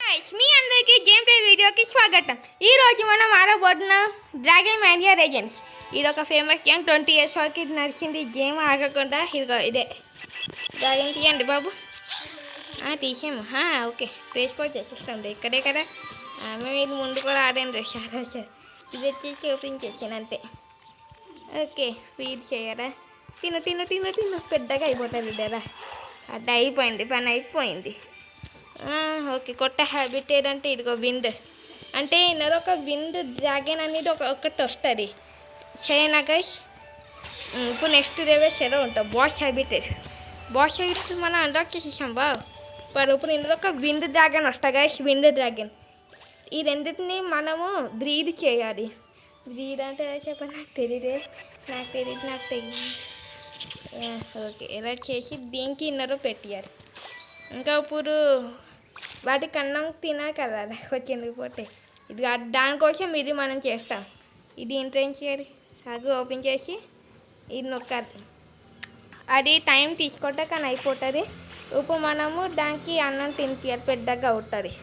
మీ అందరికీ game play వీడియోకి స్వాగతం. ఈరోజు మనం ఆడబోతున్న డ్రాగన్ మ్యానియా లెజెండ్స్. ఇది ఒక ఫేమస్ గేమ్. 20 years వరకు ఇది నడిచింది. గేమ్ ఆగకుండా ఇదిగో ఇదే డ్రాగన్ తీయండి బాబు. తీసాము. ఓకే ప్లేస్కో చేసేస్తాం ఇక్కడే కదా. మేము ఇది ముందు కూడా ఆడండి సార్. ఇది వచ్చేసి ఓపెన్ చేసాను అంతే. ఓకే ఫీడ్ చేయరా. తిను తిను తిను తిను పెద్దగా అయిపోతుంది కదా. అది అయిపోయింది, పని అయిపోయింది. ఓకే కొత్త హ్యాబిట్ ఏదంటే ఇదిగో విండ్ అంటే ఇన్నర్ ఒక విండ్ డ్రాగన్ అనేది ఒకటి వస్తుంది. సరేనా గైస్? ఇప్పుడు నెక్స్ట్ రేవేస్ ఎలా ఉంటాం. బాస్ హ్యాబిటెడ్ మనం అన్లాక్ చేసేసాం మరి ఇప్పుడు ఇందులో ఒక విండ్ డ్రాగన్ వస్తుంది గైస్. విండ్ డ్రాగన్ ఈ రెండింటిని మనము బ్రీడ్ చేయాలి. బ్రీడ్ అంటే చెప్పండి, నాకు తెలియదు. ఓకే ఎలా చేసి దీనికి ఇన్నరో పెట్టారు. ఇంకా ఇప్పుడు వాటికి అన్నం తినా కదా వచ్చింది పోతే ఇది దానికోసం ఇది మనం చేస్తాం. ఇది ఎంట్రెన్స్ చేయాలి. అది ఓపెన్ చేసి ఇది నొక్కాలి. అది టైం తీసుకుంటే కానీ అయిపోతుంది. ఇప్పుడు మనము దానికి అన్నం తినిపించాలి, పెద్దగా అవుతుంది.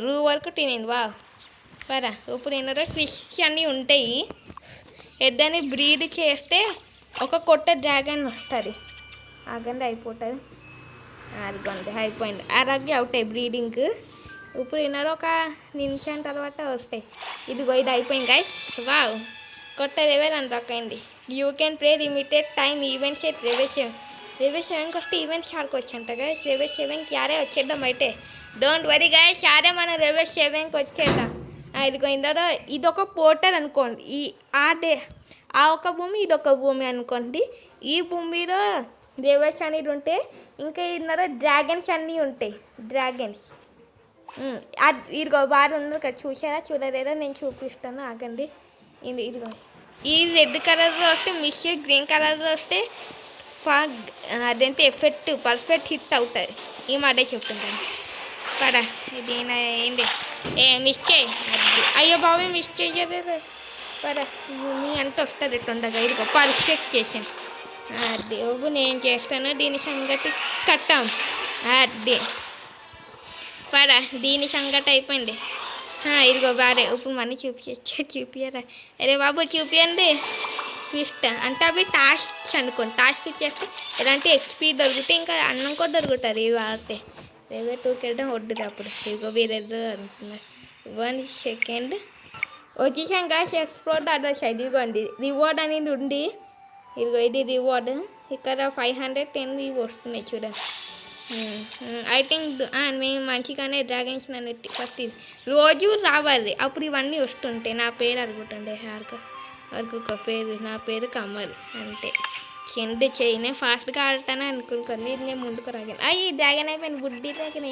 రూ వరకు తినేది పరా. ఇప్పుడు ఏంటంటే ఫిష్ అన్నీ ఉంటాయి. ఎద్దని బ్రీడ్ చేస్తే ఒక కొత్త డ్రాగన్ వస్తుంది. ఆగండి అయిపోతుంది. అదిగోండి అయిపోయింది. అలాగే అవుతాయి బ్రీడింగ్. ఇప్పుడు ఇన్నరో ఒక నిమిషం తర్వాత వస్తాయి. ఇదిగో ఇది అయిపోయింది గైస్. కొత్త లెవెల్ అన్లాక్ అయింది. You can play limited time events at level 7. Level 7కి వస్తే ఈవెంట్స్ ఆడుకోవచ్చు అంట గైస్. లెవెల్ 7కి యారే వచ్చేద్దాం అయితే. డోంట్ వరీ గైస్, యారే మన లెవెల్ 7కి వచ్చేద్దాం. ఇదిగో ఇందులో ఇదొక పోర్టల్ అనుకోండి. ఆ ఒక భూమి ఇదొక భూమి అనుకోండి. ఈ భూమిలో లెవెల్స్ అనేది ఉంటే ఇంకా ఇందులో డ్రాగన్స్ అన్నీ ఉంటాయి. డ్రాగన్స్ ఇదిగో వారు ఉన్నారు కదా, చూసారా చూడలేదా? నేను చూపిస్తాను ఆగండి. ఇదిగో ఈ రెడ్ కలర్లో వస్తే మిస్, గ్రీన్ కలర్లో వస్తే అదంటే ఎఫెక్ట్ పర్ఫెక్ట్ హిట్ అవుతుంది. ఈ మాట చెప్తుంటాను కదా. ఇది ఏంటి మిస్ చేయి. అయ్యో బాబు మిస్ చేయలేదు పదా. మీ అంత వస్తుంది ఎట్లుండగా. ఇదిగో పర్ఫెక్ట్ చేసాను. దేవుడు నేను చేస్తాను. దీని సంగతి కట్టాం. అదే పదా, దీని సంగతి అయిపోయింది. ఇదిగో బారే ఇప్పుడు మనీ చూపించరా. అరే బాబు చూపించండి. ఇష్టం అంటే అవి టాస్క్ అనుకోండి. టాస్క్ ఇచ్చేస్తే ఎలాంటి ఎక్స్పీ దొరికితే ఇంకా అన్నం కూడా దొరుకుతుంది. ఇవి వాడితే రేవే 2కి వెళ్ళడం వద్దురు. అప్పుడు ఇదిగో వేరేదో అనుకున్నారు. 1 సెకండ్ వచ్చేసాం గాయస్. Explore other side. ఇదిగోండి రివార్డ్ అనేది ఉంది. ఇదిగో ఇది రివార్డ్. ఇక్కడ 510 ఇవి వస్తున్నాయి చూడండి. ఐ థింక్ మేము మంచిగానే డ్రాగన్స్ అనేది ఫస్ట్ రోజు రావాలి. అప్పుడు ఇవన్నీ వస్తుంటాయి. నా పేరు అనుకుంటుండే వరకు ఒక పేరు. నా పేరు కమల్ అంతే. చెండు చేయనే ఫాస్ట్గా ఆడతానే అనుకుంటుంది. ఇది నేను ముందుకు రాగాను. ఈ డ్రాగన్ అయిపోయింది. బుడ్డి డ్రాగన్.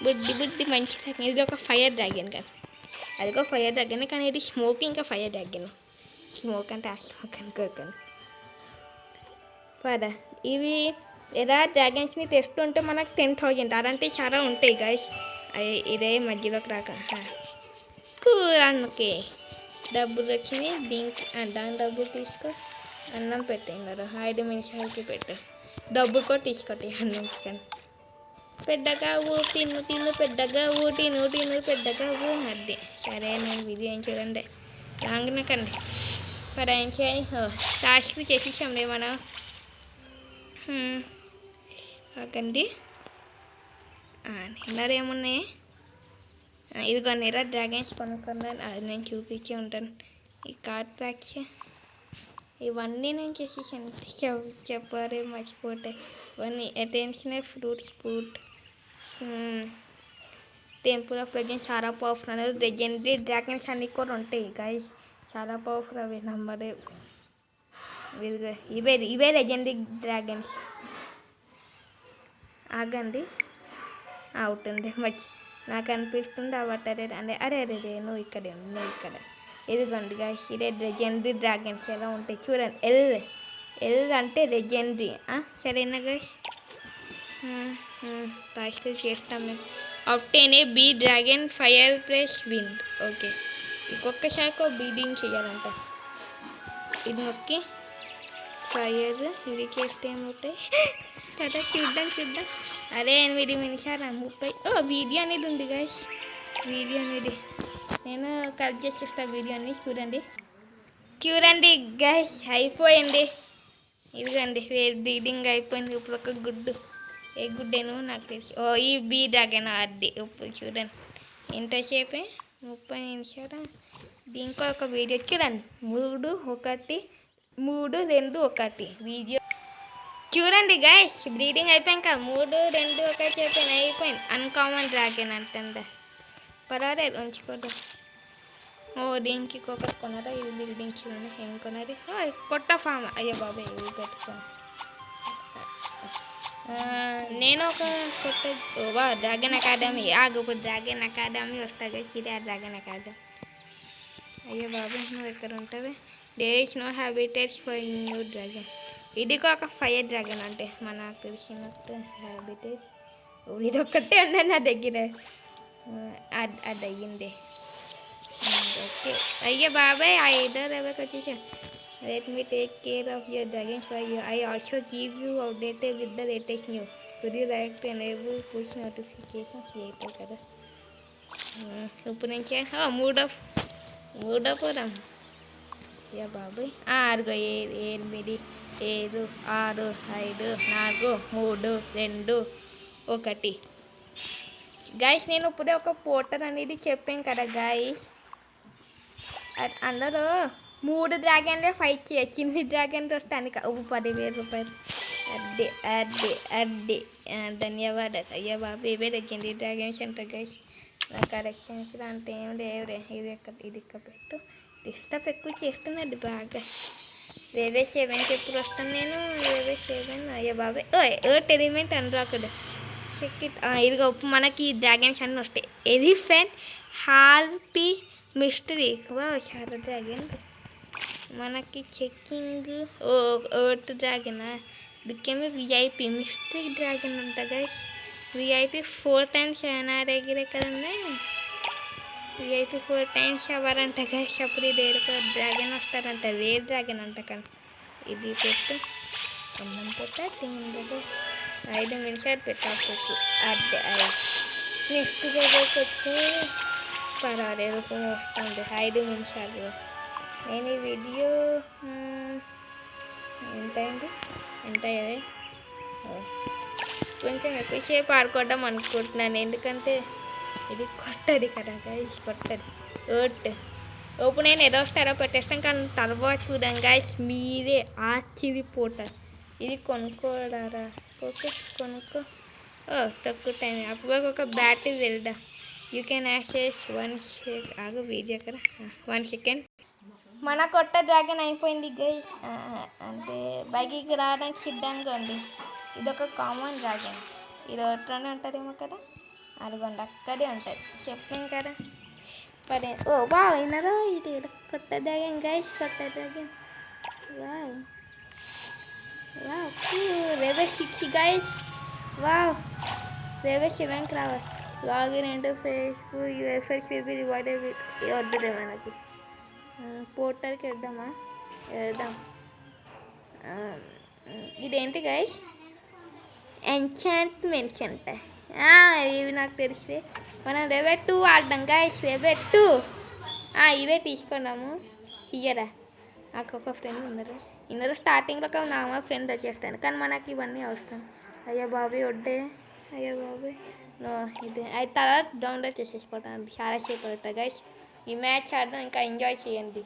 బుడ్డి మంచి డ్రాగన్. ఇది ఒక ఫైర్ డ్రాగన్ కదా. అదిగో ఫైర్ డ్రాగన్ కానీ ఇది స్మోక్. ఇంకా ఫైర్ డ్రాగన్ స్మోక్ అంటే ఆ స్మోక్ అనుకోకండి పదా. ఇవి ఎలా డ్రాగన్స్ని తెస్తుంటే మనకు 10,000 అలాంటివి చాలా ఉంటాయి గైస్. ఇదే మధ్యలోకి రాక కూరకే డబ్బులు వచ్చినాయి. దీనికి దాని డబ్బులు తీసుకో. అన్నం పెట్టినారు. 5 నిమిషాలకి పెట్టు. డబ్బు కూడా తీసుకోండి అన్నంకి. కానీ పెద్దగా తిను పెద్దగా తిను పెద్దగా అది. సరే నేను వీడియో ఏం చూడండి లాంగ్న కండి. మరి ఏం చేయాలి? టాస్క్ చేసేసాం ఏమన్నా ఓకండి. నిన్నర ఏమున్నాయి? ఇదిగో నిరా డ్రాగన్స్ కొనుక్కున్నాను. అది నేను చూపించి ఉంటాను. ఈ కార్డ్ ప్యాక్స్ ఇవన్నీ నేను చేసేసాను. చెప్పారే మర్చిపోతే ఇవన్నీ attention fruits temple of legends చాలా పవర్ఫుల్ అనేది. లెజెండరీ డ్రాగన్స్ అన్నీ కూడా ఉంటాయి గైస్. చాలా పవర్ఫుల్ అవి నమ్మదే. ఇవే లెజెండరీ డ్రాగన్స్. ఆగండి అవుతుంది నాకు అనిపిస్తుంది అవటరే అంటే అరే నువ్వు ఇక్కడ ఇదిగోండి గైస్. ఇదే లెజెండరీ డ్రాగన్స్ ఎలా ఉంటాయి చూడండి. ఎల్ అంటే లెజెండరీ. సరేనా గైస్? ఫస్ట్ చేస్తాం మేము. Obtain be dragon fire plus wind. Okay ఇంకొకసారి బ్రీడింగ్ చేయాలంట. ఇది నొక్కి ఫైర్ ఇది చేస్తే ఏమవుతాయి కదా చూద్దాం. అరే 8 నిమిషాలు 30. వీడియో అనేది ఉంది గైస్. వీడియో అనేది నేను కట్ చేసేస్తా. వీడియోని చూడండి గైస్, అయిపోయింది. ఇదిగండి బ్రీడింగ్ అయిపోయింది. ఇప్పుడు ఒక గుడ్డు, ఏ గుడ్డేనో నాకు తెలిసి, ఈ బీ డ్రాగన్ అది. ఇప్పుడు చూడండి ఎంతసేపే 30 నిమిషాలు. దీనికి ఒక వీడియో చూడండి. 3, 2, 1 వీడియో చూడండి గైస్. బ్రీడింగ్ అయిపోయాక 3, 2, 1 అయిపోయింది. అన్కామన్ డ్రాగన్ అంటుందా, పర్వాలేదు ఉంచుకోండి. దీనికి ఒకటి కొనరా, ఇది బిల్డింగ్ చూడండి ఏం కొనది. కొత్త ఫామ్ అయ్యో బాబా ఇవి పెట్టుకోండి. నేను ఒక కొత్త డ్రాగన్ అకాడమీ ఇప్పుడు డ్రాగన్ అకాడమీ వస్తా గైస్. ఇది ఆ డ్రాగన్ అకాడమీ. అయ్యో బాబా నువ్వు ఎక్కడ ఉంటావే. There is no habitats for new dragon. ఇది ఒక ఫైర్ డ్రాగన్ అంటే మనకు తెలిసినట్టు హ్యాబిటేట్. ఇది ఒక్కటే ఉండే నా దగ్గర. అది అయ్యింది. ఓకే అయ్యో బాబాయ్ ఆ ఇద్దరు ఎవరికి వచ్చేసా. Let me take care of your dragons for you. I also give you updated with the latest new. Would you like to enable push notifications later కదా. ఇప్పుడు నుంచి మూడో పోదాం. అయ్యా బాబాయ్ అదిగో 8, 7, 6, 5, 4, 3, 2, 1. గైస్ నేను ఇప్పుడే ఒక పోర్టర్ అనేది చెప్పాను కదా గైస్. అందులో 3 డ్రాగన్లే ఫైట్ చేయొచ్చు. చిన్ని డ్రాగన్ వస్తాను 10,000 రూపాయలు. అడ్డి ధన్యవాదాలు. అయ్యా బాబు ఇవే తగ్గింది డ్రాగన్స్ అంట గైస్. నా కలెక్షన్స్ అంటే ఏం లేవురే. ఇది పెట్టు. డిస్టర్బ్ ఎక్కువ చేస్తున్నది బాగా. Level 7కి ఎప్పుడు వస్తాను నేను. Level 7 అయ్యా బాబాయ్. Element unlocked. Check it. ఇదిగో మనకి డ్రాగన్స్ అన్నీ వస్తాయి. Elephant, harpy, mystery. చాలా డ్రాగన్ మనకి. Checking earth dragon. దిక్కేమో విఐపి మిస్టరీ డ్రాగన్ అంట గైస్. విఐపి 4 times నా దగ్గర ఎక్కడ ఉన్నాయి. విఐపి 4 times అవ్వారంట గైస్. అప్పుడు ఇది ఏడుకో డ్రాగన్ వస్తారంట. రేర్ డ్రాగన్ అంట. కానీ ఇది పెట్టు అన్నం పెట్ట తిండదు. 5 నిమిషాలు పెట్టాకు. అదే నెక్స్ట్ దగ్గరకు వచ్చి పర్వాలేదు వస్తుంది. 5 నిమిషాలు. నేను ఈ వీడియో ఎంత అయ్యాయి కొంచెం ఎక్కువసేపు ఆడుకోవడం అనుకుంటున్నాను. ఎందుకంటే ఇది కొట్టది కదా గైస్. కొట్టది ఇప్పుడు నేను ఏదో స్టారో పెట్టేస్తాను. కానీ తర్వాత చూడండి గైస్ మీరే ఆశ్చర్యపోతారు. ఇది కొనుక్కోరారా. ఓకే కొనుక్కో. తక్కువ టైం. అప్పుడు ఒక బ్యాటరీ వెళ్దాం. You can access 1 second. ఆగు వీడియో కదా 1 సెకండ్. మన కొత్త డ్రాగన్ అయిపోయింది గైస్. అంటే బైక్కి రావడానికి సిద్ధంగా ఉంది. ఇదొక కామన్ డ్రాగన్. ఇది ఎట్లనే ఉంటుందేమో కదా. అదిగోండి అక్కడే ఉంటుంది. చెప్పాను కదా. వినరా ఇది కొత్త డ్రాగన్ గైస్. కొత్త డ్రాగన్. Level 6 guys. Level 7కి రావాలి. Login into Facebook UFX will be rewarded with వద్దులే మనకి. పోర్టల్కి వెళ్దాం. ఇదేంటి గైస్ ఎంచాంట్మెంట్స్ అంట. ఇవి నాకు తెలిసి మనం Level 2 ఆడదాం గైస్. Level 2 ఇవే తీసుకున్నాము. ఇయ్యరా నాకు ఒక ఫ్రెండ్ ఉన్నారు. ఇందులో స్టార్టింగ్లో ఒక నార్మల్ ఫ్రెండ్ వచ్చేస్తాను. కానీ మనకి ఇవన్నీ అవసరం. అయ్యా బాబీ వడ్డే. అయ్యా బాబీ ఇది అయితే తర్వాత డౌన్లోడ్ చేసేసిపోతాను. చాలా సేపు అవుతుంది గైస్. ఈ మ్యాచ్ ఆడదాం. ఇంకా ఎంజాయ్ చేయండి.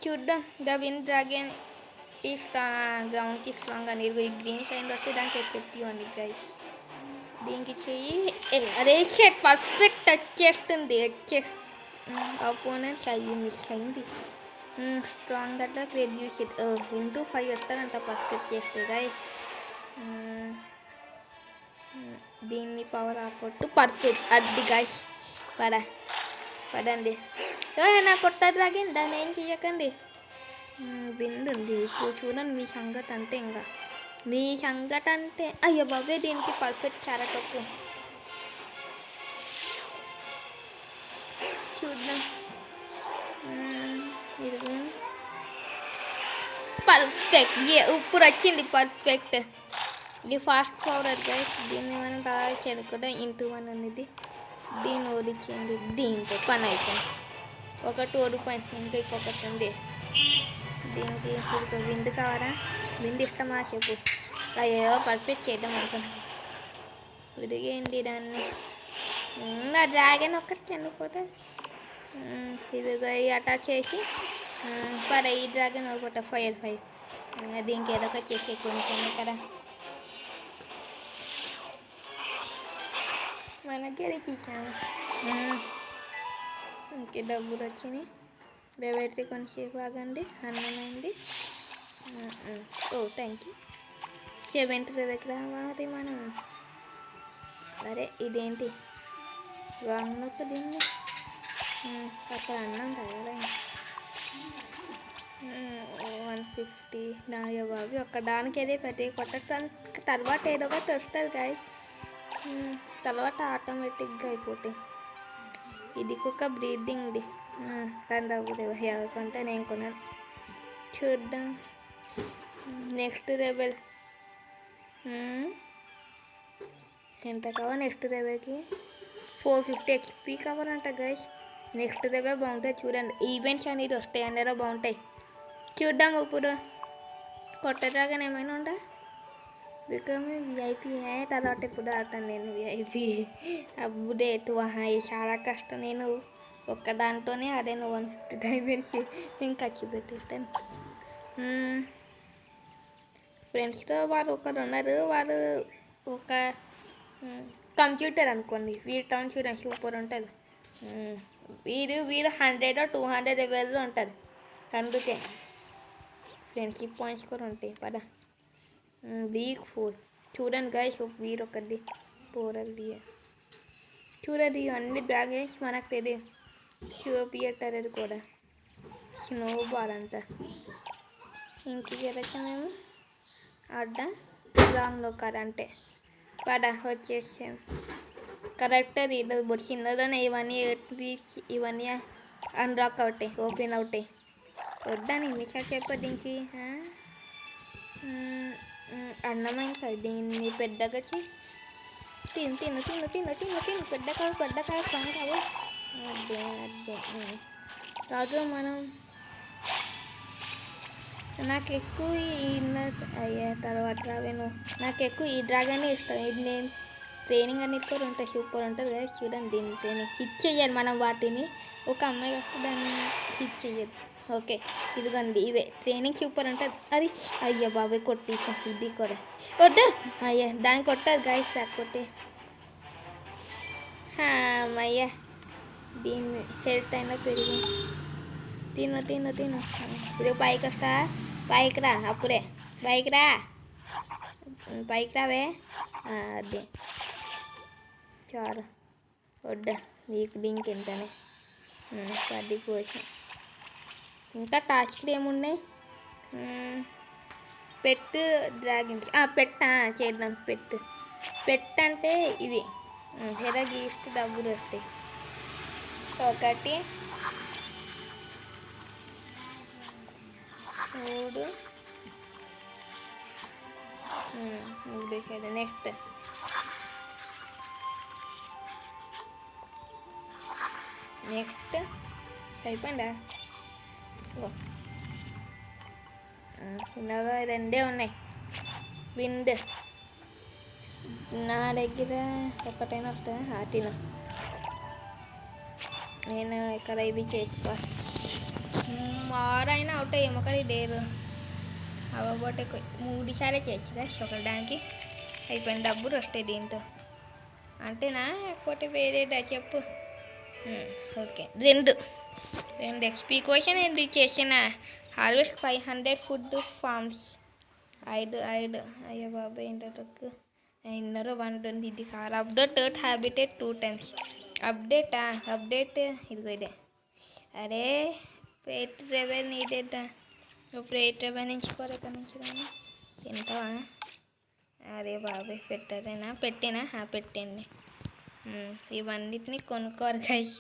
చూద్దాం. ద విన్ డ్రాగన్ ఈ గ్రౌండ్కి స్ట్రాంగ్ అని ఈ గ్రీన్ షైన్ వస్తే దానికి ఎఫెక్టివ్ అని గైస్. దీనికి చెయ్యి. అదే షెట్ పర్ఫెక్ట్ టచ్ చేస్తుంది. అపోనెంట్ అయ్యి మిస్ అయింది. Strong attack reduce it. Into 5 వస్తారంట పర్ఫెక్ట్ చేస్తే గైస్. దీన్ని పవర్ ఆకొట్టు పర్ఫెక్ట్. అది గైస్ పడండి. నా కొత్త డ్రాగన్ దాన్ని ఏం చేయకండి. విండు ఉంది. ఇప్పుడు చూడండి మీ సంగతి అంటే అయ్యో బాబే దీనికి పర్ఫెక్ట్ చాలా తక్కువ. చూద్దాం. ఇదిగో పర్ఫెక్ట్. ఇప్పుడు వచ్చింది పర్ఫెక్ట్. ఇది ఫాస్ట్ ఫార్వర్డ్ గైస్. దీన్ని మనం బాగా చేయకుండా ఇంటూ వన్ అనేది దీన్ని ఓడిచ్చేయండి. దీంతో పని అయిపోయింది. ఒకటి ఓడిపోయింది, ఇంకా ఇంకొకటి ఉంది. దీనికి ఇప్పుడు విండ్ కావాలా? విండ్ ఇష్టమా చెప్పు. అయ్యో పర్ఫెక్ట్ చేద్దాం అనుకున్నాను. విడిగేయండి దాన్ని. ఆ డ్రాగన్ ఒక్కటి చనిపోతే ఇదిగో అటాక్ చేసి పడే. ఈ డ్రాగన్ ఒకటి ఫైర్ దీనికి ఏదో ఒకటి చేసి కొంచెం కదా మనకి అది చూసాము. ఇంకే డబ్బులు వచ్చినాయి. బేబెట్టి కొంచెంసేపు ఆగండి. అన్నమైంది. ఓ థ్యాంక్ యూ. 70 దగ్గర మరి మనం. అరే ఇదేంటి వాంగొక్క దీన్ని అక్కడ అన్నం తయారైంది. 150 దాని బాబు ఒక్క దానికి ఏదో పెట్టి కొట్టడానికి తర్వాత ఏదో ఒకటి వస్తుంది గాయస్. తర్వాత ఆటోమేటిక్గా అయిపోతాయి. ఇది ఒక బ్రీదింగ్ది. దాని డబ్బులు ఎవరికంటే నేను కొన్నాను. చూద్దాం. నెక్స్ట్ లెవెల్ ఎంత కావాలి? నెక్స్ట్ లెవెల్కి 450 XP కావాలంట గైస్. నెక్స్ట్ లెవెల్ బాగుంటాయి చూడండి. ఈవెంట్స్ అనేది వస్తాయి, అందులో బాగుంటాయి. చూద్దాం. ఇప్పుడు కొట్టరాగానే ఏమైనా ఉందా? బికమ్ విఐపీ తర్వాత ఇప్పుడు ఆడతాను నేను విఐపీ. అప్పుడే చాలా కష్టం. నేను ఒక్క దాంట్లోనే ఆడాను. 150 డైమండ్స్ నేను ఖర్చు పెట్టేస్తాను. ఫ్రెండ్స్తో వాళ్ళు ఒకరు ఉన్నారు. వాళ్ళు ఒక కంప్యూటర్ అనుకోండి. వీడి టౌన్ చూడండి సూపర్ ఉంటుంది. వీరు 100 or 200 లెవెల్లో ఉంటారు. అందుకే ఫ్రెండ్షిప్ పాయింట్స్ కూడా ఉంటాయి. పద వీక్ 4 చూడండి గైస్. వీరు ఒకటి పోరది చూడండి. అన్ని డ్రాగన్స్ మనకు తెలియదు. చూపియటర్ అది కూడా స్నో బాల్ అంతా. ఇంటికి మేము అడ్డ రాంగ్లో కరెంటే పడ వచ్చేసాం. కరెక్ట్ ఇది చిన్నదనే ఇవన్నీ అన్లాక్ అవుతాయి, ఓపెన్ అవుతాయి. వద్దాని ఇన్నిసార్లు చెప్పదు. దీనికి అన్నమైన కాదు. దీన్ని పెద్దగా తిను తిను తిను తిను తిను తిను పెద్దగా పని కావు. అదే రాజు మనం నాకు ఎక్కువ అయ్యా తర్వాత రావేను. నాకు ఎక్కువ ఈ డ్రాగనే ఇష్టం. ఇది నేను ట్రైనింగ్ అన్నిటి కూడా ఉంటాయి. సూపర్ ఉంటుంది కదా. చూడండి దీన్ని ట్రైనింగ్ హిట్ చెయ్యాలి మనం. వాటిని ఒక అమ్మాయి వస్తే దాన్ని హిట్ చెయ్యదు. ఓకే ఇదిగోండి ఇవే ట్రైనింగ్ సూపర్ ఉంటుంది. అది అయ్యా బాబాయ్ కొట్టేసాం. ఇది కూడా వద్దు అయ్యా దాన్ని కొట్టదు గాయస్. లేకపోతే అయ్యా దీన్ని హెల్త్ అయినా పెరిగి తిను తిను తిను. ఇప్పుడు పైకి వస్తా. పైకి రా. అప్పుడే పైకి రా. పైకి రావే. అదే చాలు వద్దా. నీకు దీనికి ఎంతనే 10 కోసం. ఇంకా టాస్క్లు ఏమున్నాయి? పెట్ డ్రాగన్స్ చేద్దాం. పెట్ అంటే ఇవి హెరా గీస్తే డబ్బులు వస్తాయి. ఒకటి 3 నెక్స్ట్ అయిపోయిందా? ఇలాగా 2 ఉన్నాయి. విండ్ నా దగ్గర ఒకటైనా వస్తుందా? తిను. నేను ఇక్కడ ఇవి చేసుకో. 6 అయినా అవుతాయి ఏమో కానీ డేరు అవ్వబోటే 3 సార్లు చేయొచ్చుగా ఒకడానికి. అయిపోయిన డబ్బులు వస్తాయి దీంతో. అంటేనా లేకపోతే వేరేదా చెప్పు. ఓకే 2 XP కోసం నేను చేసిన హార్వెస్ట్ 500 ఫుడ్ ఫార్మ్స్ 5 అయ్యో బాబాయ్ ఇంతకు 1 ఇది కాదు. Update habitat 2 times. అప్డేట్ ఇదిగో ఇదే. అరే పేట్ రెవెన్ ఇదేదా. ఇప్పుడు 8 రెవెన్ నుంచి ఎక్కడి నుంచి రాను తింటావా? అరే బాబాయ్ పెట్టేనా? పెట్టండి. ఇవన్నిటిని కొనుక్కోరు గైస్.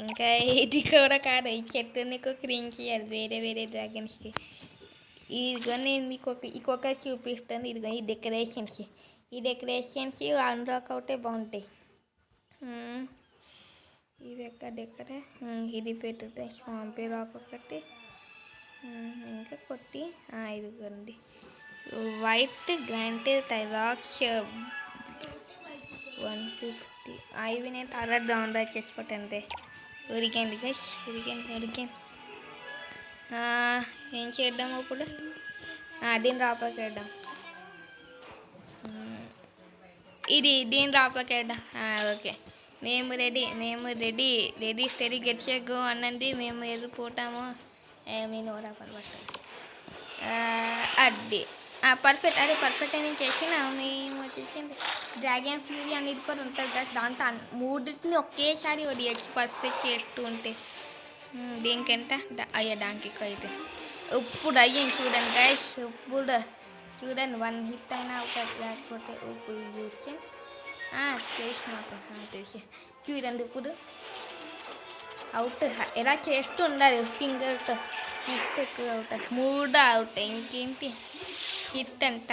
ఇంకా ఇది కూడా కాదు, ఈ చెట్టు నీకు క్రీమ్ చేయాలి వేరే వేరే డ్రాగన్స్కి. ఇదిగో నేను మీకు ఇంకొకటి చూపిస్తాను. ఇదిగో ఈ డెకరేషన్స్, ఈ డెకరేషన్స్ అన్రాక్ అవుతే బాగుంటాయి. ఇవి ఎక్కడెక్కడే ఇది పెట్టుతే స్వాంపీ రాక్ ఒకటి, ఇంకా కొట్టి ఇదిగోండి వైట్ గ్రాంటెడ్ రాక్స్ 150. ఇవి నేను చాలా డౌన్లోడ్ చేసుకోవటంటే ఉరికండి గైస్, ఉరికండి. ఏం చేద్దాం ఇప్పుడు? దీన్ని రాపకేద్దాం, దీన్ని రాపకేద్దాం. ఓకే, మేము రెడీ స్టడీ గెట్చేగో అనండి. మేము వెళ్ళిపోతాము. నేను రాపని ఫస్ట్ అది పర్ఫెక్ట్. అదే పర్ఫెక్ట్ నేను చేసిన. మేము వచ్చేసింది డ్రాగన్ ఫ్యూరీ అనేది కూడా ఉంటుంది కదా, దాంట్లో మూడింటిని ఒకేసారి వదిలేసి పర్ఫెక్ట్ చేస్తూ ఉంటే దీనికంట దానికి అయితే ఇప్పుడు అయ్యింది చూడండి గైస్. ఇప్పుడు చూడండి 1 హిట్ అయినా అవుతుంది, లేకపోతే ఇప్పుడు చూసి తెలుసు మాకు తెలిసి. చూడండి ఇప్పుడు అవుట్ ఎలా చేస్తూ ఉండాలి ఫింగర్తో. నెక్స్ట్ ఎక్కువ అవుతాయి, 3 అవుట్. ఇంకేంటి హిట్ అంట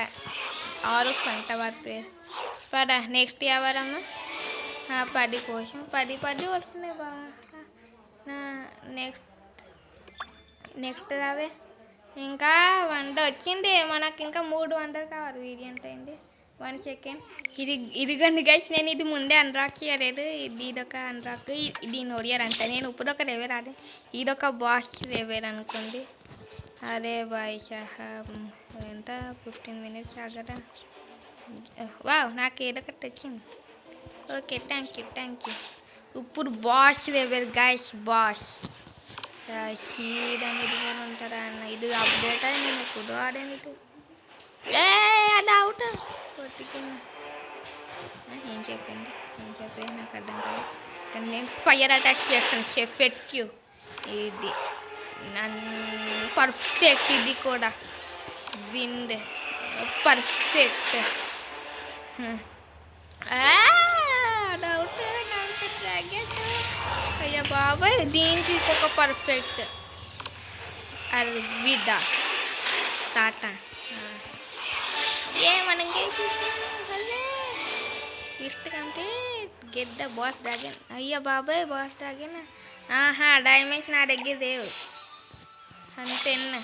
6 అంట వారి పేరు. పదా నెక్స్ట్ ఎవరమ్మా? 10 కోసం 10 వస్తున్నాయి బా. నెక్స్ట్ రావే. ఇంకా 100 వచ్చింది మనకి, ఇంకా 3 వందలు కావాలి. వీడి ఎంత అయింది? 1 సెకండ్. ఇదిగోండి గైస్, నేను ఇది ముందే అన్రాక్ చేయలేదు. ఇదొక అన్రాక్, దీన్ని ఒడియారు అంట. నేను ఇప్పుడు ఒక లెవెల్ అదే, ఇదొక బాస్ లెవెల్ అనుకోండి. అరే బాయ్ సాహబ్ ఎంత 15 మినిట్స్ ఆగరా. వావ్, నాకు ఏదో ఒకటి వచ్చింది. Okay, thank you. ఇప్పుడు బాస్ లెవెల్ గైస్, బాస్ షీడ్ అనేది కూడా ఉంటారా అన్న. ఇది అప్డేట్ అయ్యి నేను ఇప్పుడు ఆడాను. అది అవుట్ కొట్టుకింది. ఏం చెప్పండి నాకు అర్థం కాదు. కానీ నేను ఫైర్ అటాక్ చేస్తాను. షెఫెట్క్యూ ఇది పర్ఫెక్ట్. ఇది కూడా విండ్ పర్ఫెక్ట్. అది అవుట్. అయ్యా బాబాయ్, దీనికి ఒక పర్ఫెక్ట్. అర్విదా టాటా మనం fifth complete. Get the boss dragon. అయ్యా బాబాయ్, బాస్ డ్రాగన్. డైమండ్స్ నా దగ్గర లేవు. అంతేనా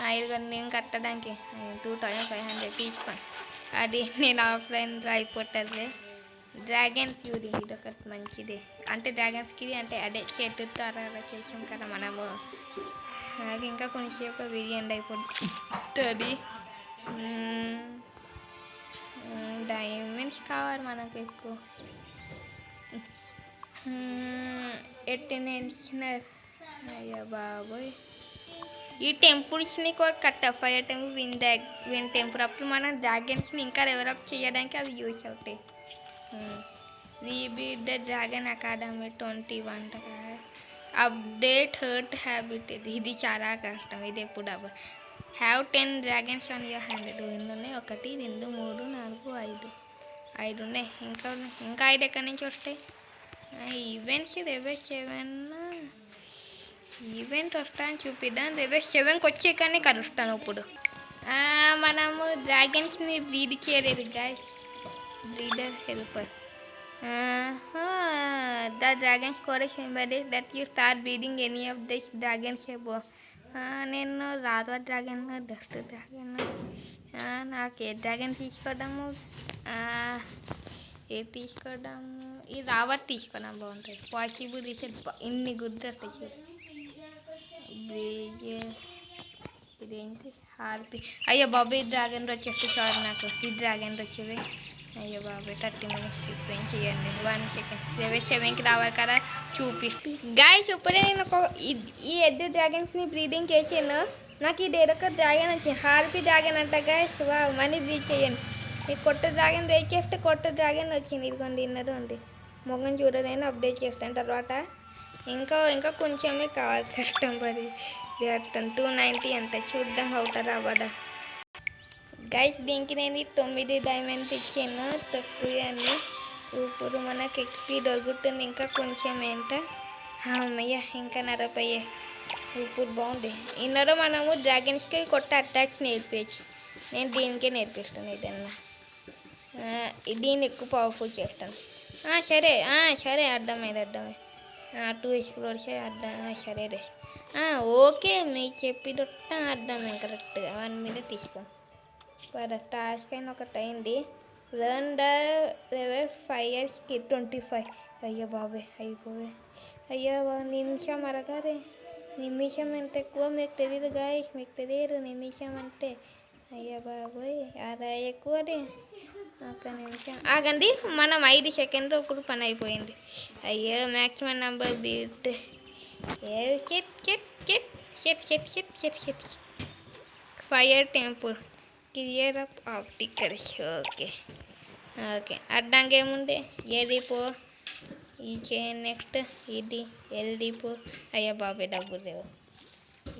5 నేను కట్టడానికి 2500 తీసుకోండి. అది నేను ఆఫ్లైన్ అయిపోతుంది. డ్రాగన్ ఫ్యూరీ ఇది ఒకటి మంచిది. అంటే డ్రాగన్ ఫ్యూరీ అంటే అదే చేతులతో అలా చేసాం కదా మనము. అది ఇంకా కొంచెంసేపు బిర్యానీ అయిపోతుంది. డైమండ్స్ కావాలి మనకు ఎక్కువ. అయ్యా బాబోయ్, ఈ టెంపుల్స్ని కూడా కట్ట ఫైర్ టెంపుల్, విన్ టెంపుల్. అప్పుడు మనం డ్రాగన్స్ని ఇంకా డెవలప్ చేయడానికి అవి యూస్ అవుతాయి. Repeat the dragon academy 21 update hurt habit. ఇది చాలా కష్టం. ఇది ఎప్పుడు have 10 dragons on your hand. ఎన్ని ఉన్నాయి? 1 2 3 4 5 ఉన్నాయి. ఇంకా 5 ఎక్కడి నుంచి వస్తాయి? ఈవెంట్స్ లెవెల్ 7 ఈవెంట్ వస్తాయని చూపిద్దాం. లెవెల్ 7కి వచ్చే కానీ కలుస్తాను. ఇప్పుడు మనము డ్రాగన్స్ని బ్రీడ్ చేయలేదు guys. Breeder helper. The dragon's chorus embodies that you start breeding any of these dragons above. నేను రాధా డ్రాగన్, డస్ట్ డ్రాగన్, నాకు ఏ డ్రాగన్ తీసుకోవడము, ఈ రావత్ తీసుకోవడం బాగుంటుంది. పాసిబుల్ రీసెట్ ఇన్ని గుర్తు వస్తాయి చూడు. ఇదేంటి హార్పీ. అయ్యో బాబాయ్, డ్రాగన్ వచ్చేస్తే చాలు నాకు. ఈ డ్రాగన్ వచ్చేది. అయ్యో బాబాయ్ 30 మినిట్స్ ఏం చేయండి. 1 సెకండ్. లెవెల్ 7కి రావాలి కదా, చూపిస్తూ గాయస్. ఇప్పుడే నేను ఈ ఎద్దు డ్రాగన్స్ని బ్రీడింగ్ చేసాను. నాకు ఇది ఏదొక డ్రాగన్ వచ్చింది, హార్పీ డ్రాగన్ అంట గాయస్. మనీ బ్రీడ్ చేయండి. ఈ కొత్త డ్రాగన్ బ్రీడ్ చేస్తే కొత్త డ్రాగన్ వచ్చింది. ఇదిగోండి ఇన్నది ఉంది. మొగం చూడలేని అప్డేట్ చేస్తాను తర్వాత. ఇంకా కొంచెమే కావాలి కష్టం పడి. 290 అంట. చూద్దాం అవుతారా అవ్వదా. గైస్ దీనికి నేను 9 డైమండ్స్ ఇచ్చాను, తక్కువ అని. ఇప్పుడు మనకి ఎక్స్పీ దొరుకుతుంది ఇంకా కొంచెం ఏంట అమ్మయ్య ఇంకా నరపయ్యే ఇప్పుడు బాగుంది. ఇందులో మనము డ్రాగన్స్కి కొత్త అటాక్స్ నేర్పించు. నేను దీనికే నేర్పిస్తాను ఏదన్నా. దీన్ని ఎక్కువ పవర్ఫుల్ చేస్తాను. సరే సరే అర్థమైంది. 2 ఎక్స్ప్లోర్స్ అర్థం సరే రే. ఓకే మీకు చెప్పిదొట్ట అర్థమైంది కరెక్ట్గా. 1 minute తీసుకోండి. టాస్క్ అయిన ఒకటి అయింది. Learn the level 5 25. అయ్యో బాబే అయిపోవే. అయ్యో నిమిషం అరగారే. నిమిషం ఎంత ఎక్కువ మీకు తెలియదు గాయస్. మీకు తెలియదు నిమిషం అంటే. అయ్యో బాబోయ్ అలా ఎక్కువది. ఒక నిమిషం ఆగండి. మనం 5 సెకండ్లు ఇప్పుడు పని అయిపోయింది. అయ్యో maximum number beat. Fire temple clear up optical. Okay అడ్డంగా ఏముంది. ఏది పో ఈ నెక్స్ట్ ఇది ఎల్ది పో. అయ్యా బాబాయ్ డబ్బులు లేవు.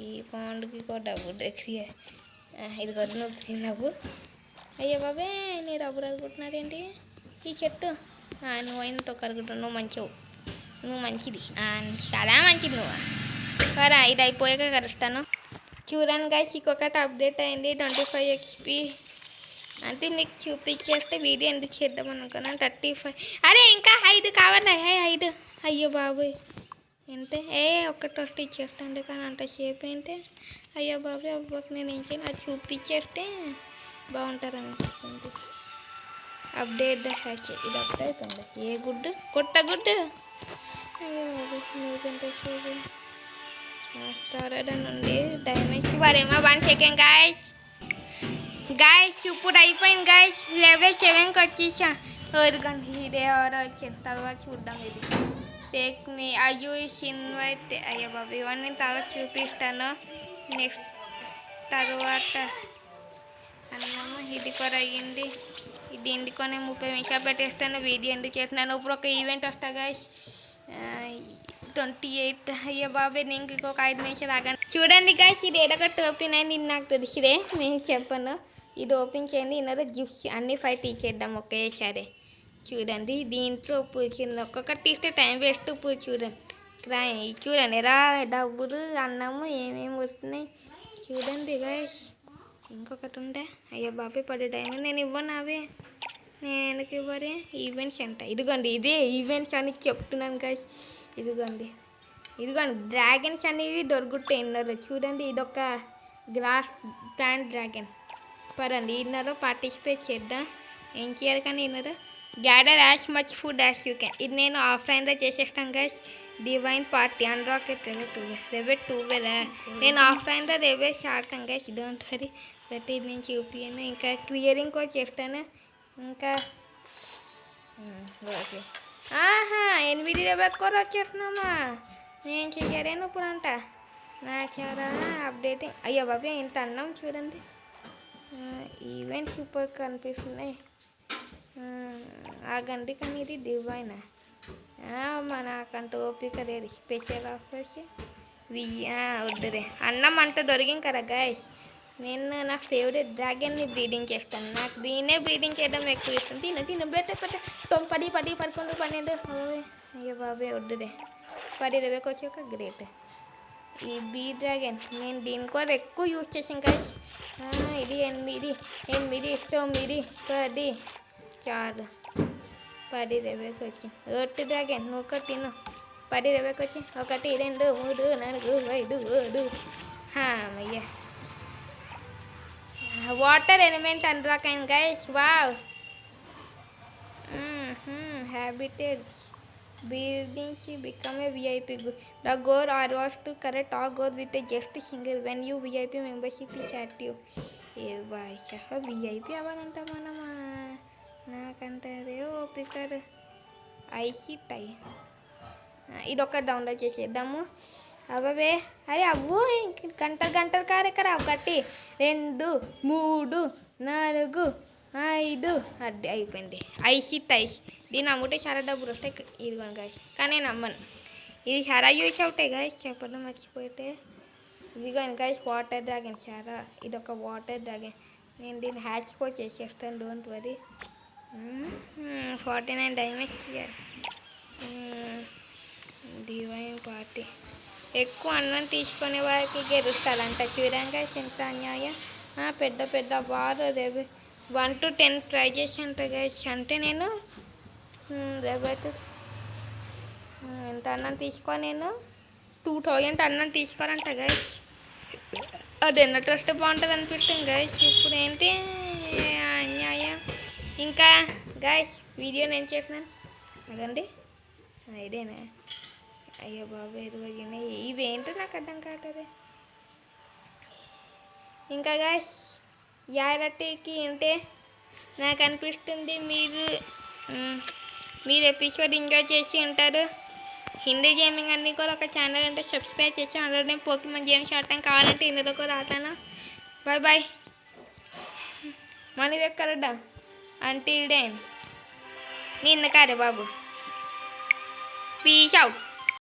ఈ పౌండ్కి కూడా డబ్బులు క్లియర్. ఇది కొద్ది నువ్వు డబ్బు. అయ్యా బాబాయ్ నీ డబ్బులు అనుకుంటున్నారేంటి ఈ చెట్టు. నువ్వు అయిన తొక్కరుకుంటున్నావు. నువ్వు మంచిది. చాలా మంచిది నువ్వు. సరే ఇది అయిపోయాక కలుస్తాను. చూడండి గైస్ ఇంకొకటి అప్డేట్ అయింది 25 XP. అంటే నీకు చూపించేస్తే వీడియో ఎందుకు చేద్దాం అనుకున్నాను. 35. అరే ఇంకా 5 కావాలి. 5. అయ్యో బాబోయ్ ఏంటే ఒక్కటి వస్తే ఇచ్చేస్తాండి. కానీ అంత షేప్ ఏంటి. అయ్యో బాబోయ్ అవ్వకు నేను ఏం చేయను. అది చూపించేస్తే బాగుంటారు అనిపిస్తుంది. Update the hatch. ఇది అప్డేట్ అయిపోయింది. ఏ గుడ్డు కొత్త గుడ్డు. అయ్యో బాబోయ్ మీకంటే చూడు నుండి డైమండ్స్ వారేమో 1 సెకండ్ గాయస్ ఇప్పుడు అయిపోయింది గాయస్. లెవెల్ 7కి వచ్చేసా. ఎవరికండి ఇదే ఎవరో వచ్చిన తర్వాత చూద్దాం. ఇది టేక్ మీ అయ్యూ ఇన్వైట్. అయ్యో బాబు ఇవన్నీ తర్వాత చూపిస్తాను. నెక్స్ట్ తర్వాత అన్నము ఇది కూడా అయ్యింది. ఇది ఎందుకొని 30 నిమిషాలు పెట్టేస్తాను. వీడియో ఎందుకు చేస్తున్నాను. ఇప్పుడు ఒక ఈవెంట్ వస్తా గాయస్ 28. అయ్యో బాబే నేను ఇంకొక 5 నిమిషాలు ఆగాను. చూడండి గాయస్ ఇది ఏదో ఒకటి ఓపెన్ అయింది. నాకు తెలిసిదే నేను చెప్పను. ఇది ఓపెన్ చేయండి. ఇన్నర గిఫ్ట్స్ అన్నీ 5 తీసేద్దాం ఒకేసారి. చూడండి దీంట్లో పూచింది. ఒక్కొక్కటి తీస్తే టైం వేస్ట్. చూడండి ఎలా డబ్బులు అన్నము ఏమేమి వస్తున్నాయి చూడండి గాయస్. ఇంకొకటి ఉండే. అయ్యో బాబే 10 డైమండ్ నేను ఇవ్వను. అవే నేను ఎందుకు ఇవ్వరే. ఈవెంట్స్ అంట. ఇదిగోండి ఇదే ఈవెంట్స్ అని చెప్తున్నాను గాయస్. ఇదిగోండి డ్రాగన్స్ అనేవి దొరుకుతాయి ఇందులో. చూడండి ఇదొక గ్రాస్ ప్లాంట్ డ్రాగన్. పరండి ఇందులో పార్టిసిపేట్ చేద్దాం. ఏం చేయాలి కానీ ఇందులో gather as much food as you can. ఇది నేను ఆఫ్లైన్లో చేసేస్తాను guys. Divine party unlocked level 12. నేను ఆఫ్లైన్లో లెవెల్స్ ఆడతాను గైస్. Don't worry. ప్రతి ఇది నేను చూపియను. ఇంకా క్లియరింగ్ కూడా చేస్తాను. ఇంకా ఓకే 8 లెవెల్ కూడా వచ్చేస్తున్నామా. నేను చెయ్యాలేను ఇప్పుడు అంట. నా చాలా అప్డేటింగ్. అయ్యో బాబే ఏంట అన్నాం చూడండి. ఈవెంట్స్ ఇప్పుడు కనిపిస్తున్నాయి. ఆగండి కానీ ఇది డివైన్ నాకంట ఓపిక లేదు. స్పెషల్ ఆఫర్స్ వద్దురే. అన్నం అంట దొరికింది కదా గైస్. నేను నా ఫేవరెట్ డ్రాగన్ని బ్రీడింగ్ చేస్తాను. నాకు దీన్నే బ్రీడింగ్ చేయడం ఎక్కువ ఇష్టం. తిన పెట్ట 10 11 12. అయ్యో బాబే వద్దురే. 10 ఇరవైకి వచ్చి ఒక గ్రేట్. ఈ బీ డ్రాగన్ నేను దీని కూడా ఎక్కువ యూజ్ చేసాను గైస్. ఇది 8 9 10 చాలు. 10 ఇరవైకి వచ్చి ఒట్టి డ్రాగన్ నువ్వు ఒకటి తిను. 10 ఇరవైకి వచ్చి 1 2 3 4 5 6. అయ్యా వాటర్ ఎలిమెంట్ అన్లాక్ అయింది guys. Wow habitats buildings become a VIP. The goal was to correct all goals with a just single when you VIP membership is active. VIP అవ్వాలంట మనమా. నాకంటారే ఓపికర్ ఐసీటై. ఇది ఒక డౌన్లోడ్ చేసేద్దాము. అవే అరే అవ్వు గంటలు కారు ఇక్కడ 1 2 3 4 5 అది అయిపోయింది. ఐసీటై. దీన్ని అమ్ముతే చాలా డబ్బులు వస్తాయి. ఇదిగోండి గాయస్. కానీ నేను అమ్మను. ఇది చాలా యూస్ అవుతాయి గాయస్. చెప్పడం మర్చిపోతే. ఇదిగోండి గాయస్ వాటర్ డ్రాగన్ చాలా. ఇది ఒక వాటర్ డ్రాగన్. నేను దీన్ని హ్యాచ్ కూడా చేసేస్తాను. Don't worry. 49 డైమండ్స్ ఇయ్యాలి. డివైన్ పార్టీ ఎక్కువ అన్నం తీసుకునే వారికి గెలుస్తారంట. చూడంగా ఎంత అన్యాయం. పెద్ద పెద్ద బార్ 1 to 10 ప్రైజెస్ అంట గైస్. అంటే నేను రేపు ఎంత అన్నం తీసుకో, నేను 2000 అన్నం తీసుకోవాలంట గైస్. అది ఎన్నట్టు వస్తే బాగుంటుంది అనిపిస్తుంది గైస్. ఇప్పుడు ఏంటి అన్యాయం. ఇంకా గైస్ వీడియో నేను చేసినాను అదండి ఇదేనా. అయ్యో బాబు ఎదుగుతున్నాయి ఇవేంటో నాకు అర్థం కావట్లేదు. ఇంకా గైస్ యారటీకి అంటే నాకు అనిపిస్తుంది మీరు ఎపిసోడ్ ఎంజాయ్ చేసి ఉంటారు. హిందీ గేమింగ్ అన్నీ కూడా ఒక ఛానల్ అంటే సబ్స్క్రైబ్ చేసి అందులో నేను పోకీమాన్ గేమ్స్ ఆడటం కావాలంటే ఇందులో కూడా ఆడతాను. బాయ్ బాయ్ మనీ కలుద్దాం. అంటిల్ దెన్ నిన్న కాదే బాబు. Peace out.